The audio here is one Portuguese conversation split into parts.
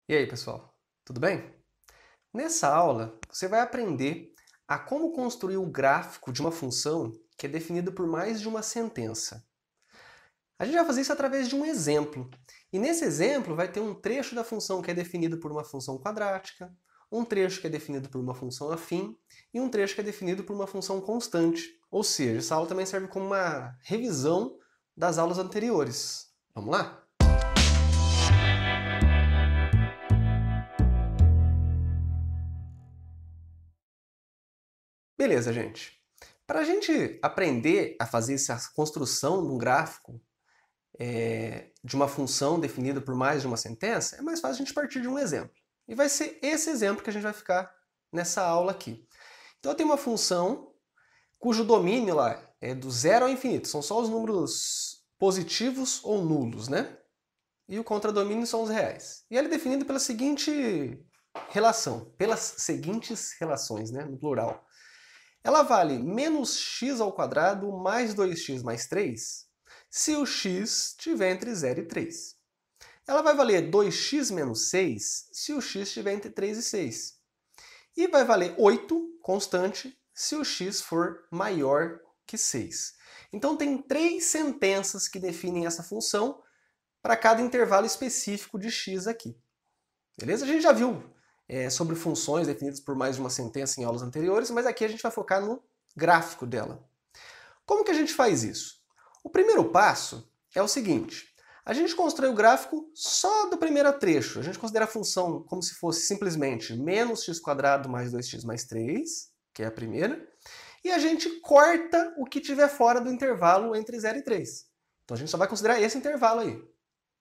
E aí, pessoal, tudo bem? Nessa aula, você vai aprender a como construir o gráfico de uma função que é definida por mais de uma sentença. A gente vai fazer isso através de um exemplo. E nesse exemplo vai ter um trecho da função que é definido por uma função quadrática, um trecho que é definido por uma função afim e um trecho que é definido por uma função constante. Ou seja, essa aula também serve como uma revisão das aulas anteriores. Vamos lá? Beleza, gente. Para a gente aprender a fazer essa construção de um gráfico de uma função definida por mais de uma sentença, é mais fácil a gente partir de um exemplo. E vai ser esse exemplo que a gente vai ficar nessa aula aqui. Então eu tenho uma função cujo domínio lá é do zero ao infinito. São só os números positivos ou nulos, né? E o contradomínio são os reais. E ele é definido pela seguinte relação, pelas seguintes relações, né, no plural. Ela vale menos x ao quadrado mais 2x mais 3 se o x estiver entre 0 e 3. Ela vai valer 2x menos 6 se o x estiver entre 3 e 6. E vai valer 8, constante, se o x for maior que 6. Então tem três sentenças que definem essa função para cada intervalo específico de x aqui. Beleza? A gente já viu sobre funções definidas por mais de uma sentença em aulas anteriores, mas aqui a gente vai focar no gráfico dela. Como que a gente faz isso? O primeiro passo é o seguinte: a gente constrói o gráfico só do primeiro trecho. A gente considera a função como se fosse simplesmente menos x² mais 2x mais 3, que é a primeira, e a gente corta o que tiver fora do intervalo entre 0 e 3. Então a gente só vai considerar esse intervalo aí,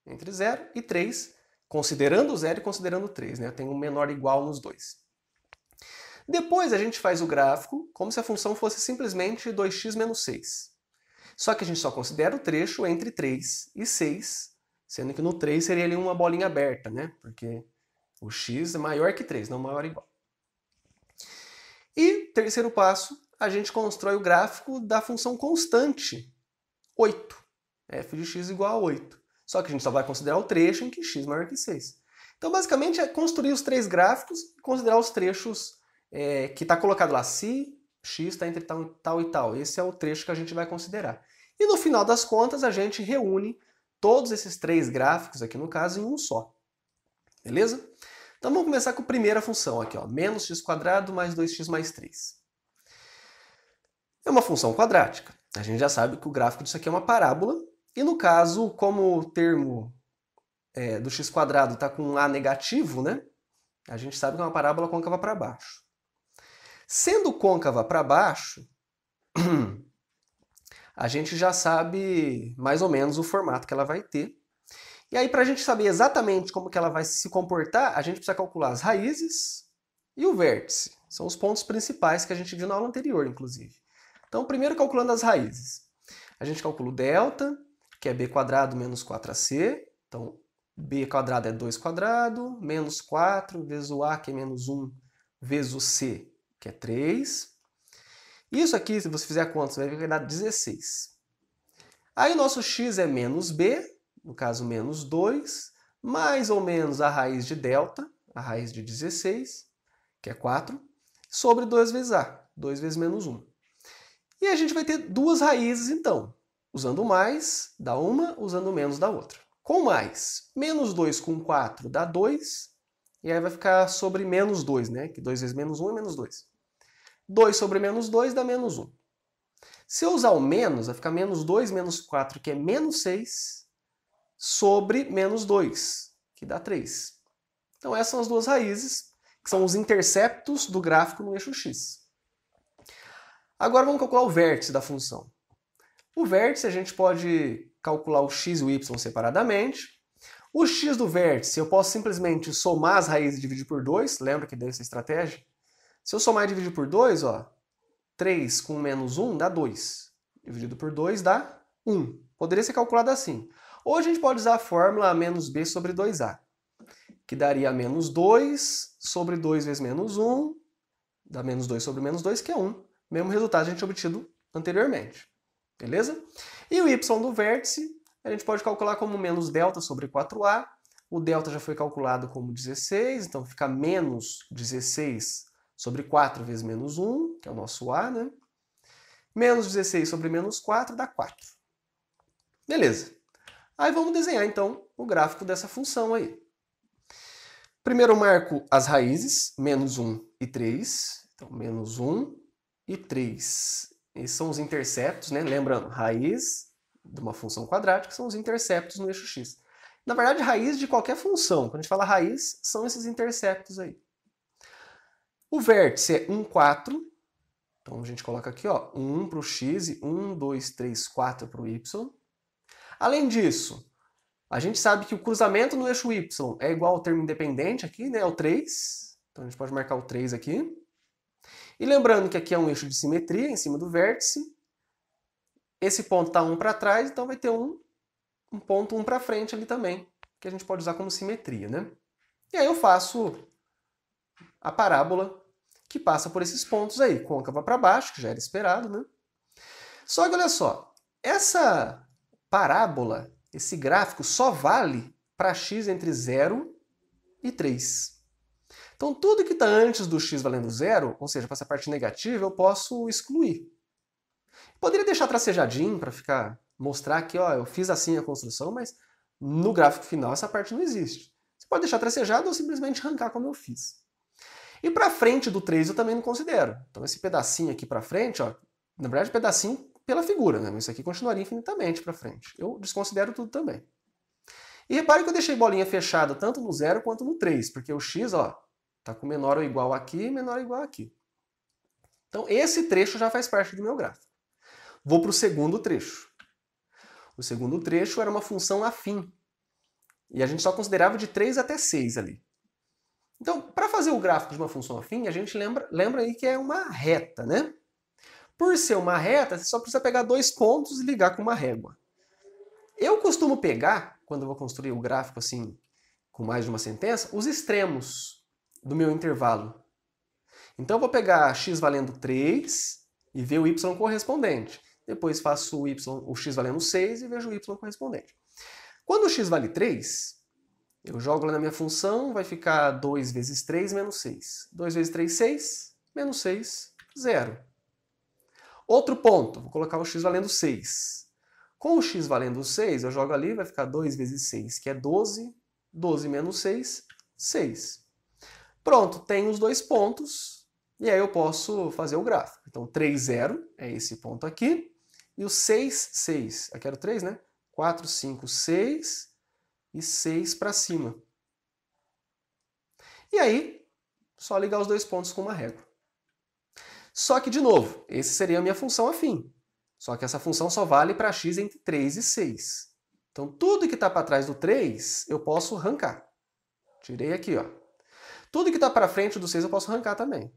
entre 0 e 3, considerando o 0 e considerando o 3, né? Tem um menor ou igual nos dois. Depois a gente faz o gráfico como se a função fosse simplesmente 2x menos 6. Só que a gente só considera o trecho entre 3 e 6, sendo que no 3 seria ali uma bolinha aberta, né? Porque o x é maior que 3, não maior ou igual. E, terceiro passo, a gente constrói o gráfico da função constante, 8. f de x igual a 8. Só que a gente só vai considerar o trecho em que x é maior que 6. Então, basicamente, é construir os três gráficos e considerar os trechos que está colocado lá. Se x está entre tal e tal. Esse é o trecho que a gente vai considerar. E no final das contas, a gente reúne todos esses três gráficos, aqui no caso, em um só. Beleza? Então, vamos começar com a primeira função aqui, ó, menos x² mais 2x mais 3. É uma função quadrática. A gente já sabe que o gráfico disso aqui é uma parábola. E no caso, como o termo do x² está com um a negativo, né? A gente sabe que é uma parábola côncava para baixo. Sendo côncava para baixo, a gente já sabe mais ou menos o formato que ela vai ter. E aí, para a gente saber exatamente como que ela vai se comportar, a gente precisa calcular as raízes e o vértice. São os pontos principais que a gente viu na aula anterior, inclusive. Então, primeiro calculando as raízes. A gente calcula o delta, que é b² menos 4ac. Então, b² é 2², menos 4 vezes o a, que é menos 1, vezes o c, que é 3. Isso aqui, se você fizer a conta, você vai ver que vai dar 16. Aí o nosso x é menos b, no caso menos 2, mais ou menos a raiz de delta, a raiz de 16, que é 4, sobre 2 vezes a, 2 vezes menos 1. E a gente vai ter duas raízes, então. Usando o mais, dá uma, usando o menos, dá outra. Com mais, menos 2 com 4 dá 2, e aí vai ficar sobre menos 2, né? Que 2 vezes menos 1 é menos 2. 2 sobre menos 2 dá menos 1. Se eu usar o menos, vai ficar menos 2 menos 4, que é menos 6, sobre menos 2, que dá 3. Então essas são as duas raízes, que são os interceptos do gráfico no eixo x. Agora vamos calcular o vértice da função. O vértice a gente pode calcular o x e o y separadamente. O x do vértice eu posso simplesmente somar as raízes e dividir por 2. Lembra que deu essa estratégia? Se eu somar e dividir por 2, ó, 3 com menos 1 dá 2. Dividido por 2 dá 1. Poderia ser calculado assim. Ou a gente pode usar a fórmula a menos b sobre 2a, que daria menos 2 sobre 2 vezes menos 1, dá menos 2 sobre menos 2, que é 1. Mesmo resultado que a gente obtido anteriormente. Beleza? E o y do vértice a gente pode calcular como menos delta sobre 4a, O delta já foi calculado como 16, então fica menos 16 sobre 4 vezes menos 1, que é o nosso A, né? Menos 16 sobre menos 4 dá 4. Beleza. Aí vamos desenhar, então, o gráfico dessa função aí. Primeiro eu marco as raízes, menos 1 e 3. Então, menos 1 e 3. Esses são os interceptos, né? Lembrando, raiz de uma função quadrática são os interceptos no eixo x. Na verdade, raiz de qualquer função. Quando a gente fala raiz, são esses interceptos aí. O vértice é 1, 4. Então a gente coloca aqui, ó, 1 para o x e 1, 2, 3, 4 para o y. Além disso, a gente sabe que o cruzamento no eixo y é igual ao termo independente aqui, né? É o 3. Então a gente pode marcar o 3 aqui. E lembrando que aqui é um eixo de simetria em cima do vértice. Esse ponto está 1 para trás, então vai ter um ponto 1 para frente ali também, que a gente pode usar como simetria, né? E aí eu faço a parábola que passa por esses pontos aí, côncava para baixo, que já era esperado, né? Só que olha só, essa parábola, esse gráfico só vale para x entre 0 e 3. Então tudo que está antes do x valendo 0, ou seja, para essa parte negativa, eu posso excluir. Poderia deixar tracejadinho para mostrar que ó, eu fiz assim a construção, mas no gráfico final essa parte não existe. Você pode deixar tracejado ou simplesmente arrancar como eu fiz. E para frente do 3 eu também não considero. Então esse pedacinho aqui para frente, ó, na verdade pedacinho pela figura, né? Isso aqui continuaria infinitamente para frente. Eu desconsidero tudo também. E repare que eu deixei bolinha fechada tanto no 0 quanto no 3, porque o x, ó, tá com menor ou igual aqui e menor ou igual aqui. Então esse trecho já faz parte do meu gráfico. Vou para o segundo trecho. O segundo trecho era uma função afim. E a gente só considerava de 3 até 6 ali. Então, para fazer o gráfico de uma função afim, a gente lembra aí que é uma reta, né? Por ser uma reta, você só precisa pegar 2 pontos e ligar com uma régua. Eu costumo pegar, quando eu vou construir o gráfico assim, com mais de uma sentença, os extremos do meu intervalo. Então eu vou pegar x valendo 3 e ver o y correspondente. Depois faço o x valendo 6 e vejo o y correspondente. Quando o x vale 3, eu jogo lá na minha função, vai ficar 2 vezes 3 menos 6. 2 vezes 3, 6, menos 6, 0. Outro ponto, vou colocar o x valendo 6. Com o x valendo 6, eu jogo ali, vai ficar 2 vezes 6, que é 12. 12 menos 6, 6. Pronto, tenho os 2 pontos, e aí eu posso fazer o gráfico. Então 3, 0 é esse ponto aqui, e o 6, 6. Aqui era o 3, né? 4, 5, 6 e 6 para cima. E aí, só ligar os 2 pontos com uma régua. Só que, de novo, esse seria a minha função afim. Só que essa função só vale para x entre 3 e 6. Então, tudo que está para trás do 3, eu posso arrancar. Tirei aqui, ó. Tudo que está para frente do 6 eu posso arrancar também.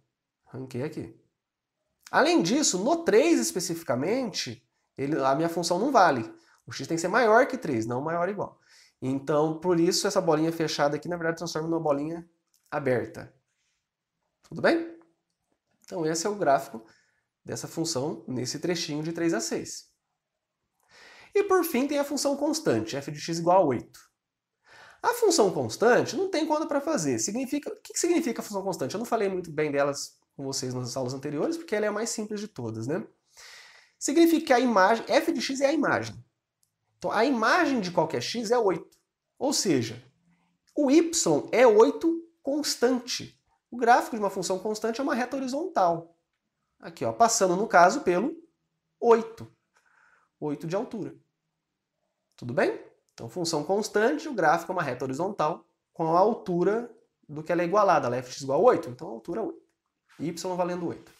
Arranquei aqui. Além disso, no 3 especificamente, a minha função não vale. O x tem que ser maior que 3, não maior ou igual. Então, por isso, essa bolinha fechada aqui, na verdade, transforma numa bolinha aberta. Tudo bem? Então, esse é o gráfico dessa função nesse trechinho de 3 a 6. E, por fim, tem a função constante, f de x igual a 8. A função constante não tem conta para fazer. O que significa a função constante? Eu não falei muito bem delas com vocês nas aulas anteriores, porque ela é a mais simples de todas, né? Significa que a imagem, f de x é a imagem. Então, a imagem de qualquer x é 8. Ou seja, o y é 8 constante. O gráfico de uma função constante é uma reta horizontal. Aqui, ó, passando, no caso, pelo 8. 8 de altura. Tudo bem? Então, função constante, o gráfico é uma reta horizontal com a altura do que ela é igualada. Ela é f igual a 8, então a altura é 8. Y valendo 8.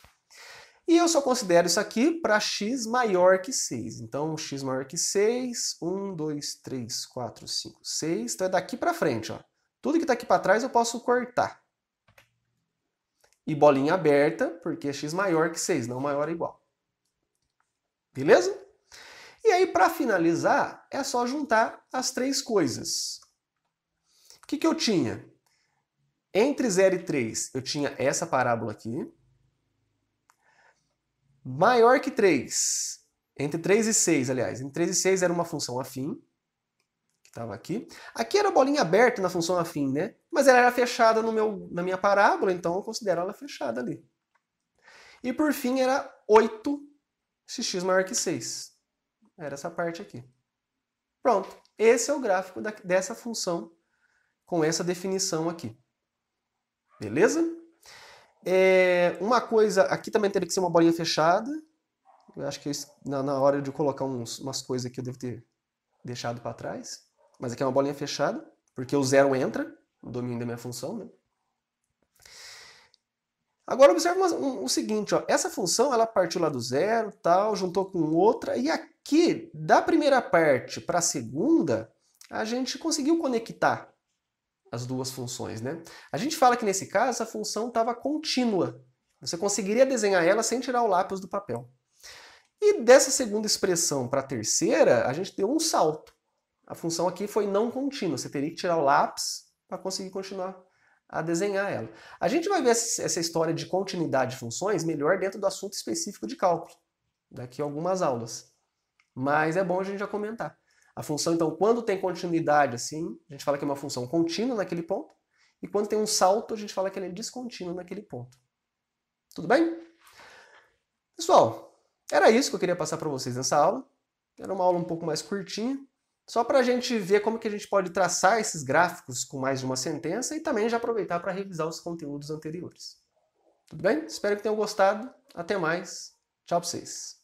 E eu só considero isso aqui para x maior que 6. Então, x maior que 6, 1, 2, 3, 4, 5, 6. Então é daqui para frente, ó. Tudo que está aqui para trás eu posso cortar. E bolinha aberta, porque é x maior que 6, não maior ou igual. Beleza? E aí, para finalizar, é só juntar as 3 coisas. O que eu tinha? Entre 0 e 3, eu tinha essa parábola aqui. Maior que 3, entre 3 e 6, aliás, entre 3 e 6 era uma função afim, que Estava aqui. Aqui era a bolinha aberta na função afim, né? Mas ela era fechada na minha parábola, então eu considero ela fechada ali. E por fim era 8x maior que 6. Era essa parte aqui. Pronto. Esse é o gráfico dessa função com essa definição aqui. Beleza? Uma coisa, aqui também teria que ser uma bolinha fechada. Eu acho que na hora de colocar umas coisas aqui eu devo ter deixado para trás. Mas aqui é uma bolinha fechada, porque o zero entra no domínio da minha função, né? Agora observe o seguinte, ó, essa função ela partiu lá do zero, tal, juntou com outra, e aqui, da primeira parte para a segunda, a gente conseguiu conectar as duas funções, né? A gente fala que nesse caso essa função estava contínua. Você conseguiria desenhar ela sem tirar o lápis do papel. E dessa segunda expressão para a terceira, a gente deu um salto. A função aqui foi não contínua. Você teria que tirar o lápis para conseguir continuar a desenhar ela. A gente vai ver essa história de continuidade de funções melhor dentro do assunto específico de cálculo, daqui a algumas aulas. Mas é bom a gente já comentar. A função, então, quando tem continuidade assim, a gente fala que é uma função contínua naquele ponto, e quando tem um salto, a gente fala que ela é descontínua naquele ponto. Tudo bem? Pessoal, era isso que eu queria passar para vocês nessa aula. Era uma aula um pouco mais curtinha, só para a gente ver como que a gente pode traçar esses gráficos com mais de uma sentença e também já aproveitar para revisar os conteúdos anteriores. Tudo bem? Espero que tenham gostado. Até mais. Tchau para vocês.